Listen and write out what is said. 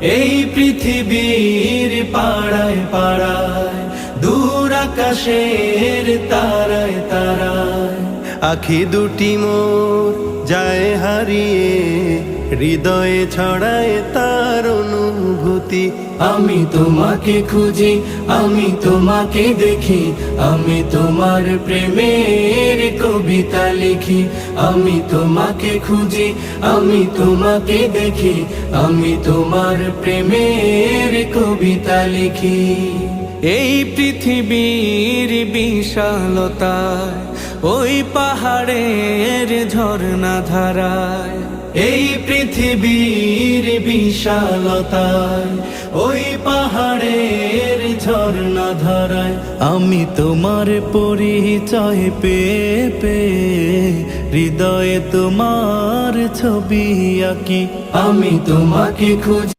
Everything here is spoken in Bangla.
এই পৃথিবীর পাড়ায় পাড়ায়, দূর আকাশের তারায় তারায়, আখি দুটি মোর যায় হারিয়ে, হৃদয়ে ছড়ায় তার অনুভূতি। আমি তোমাকে খুঁজি, আমি তোমাকে দেখি, আমি তোমার প্রেমের কবিতা লিখি। আমি তোমাকে খুঁজি, আমি তোমাকে দেখি, আমি তোমার প্রেমের কবিতা লিখি। এই পৃথিবীর বিশালতায়, ওই পাহাড়ের ঝর্ণা ধারায়, এই পৃথিবীর বিশালতায়, ওই পাহাড়ের ঝর্ণা ধারায়, আমি তোমার পরিচয় পেয়ে পেয়ে, হৃদয়ে তোমার ছবি আঁকি। আমি তোমাকে খুঁজি।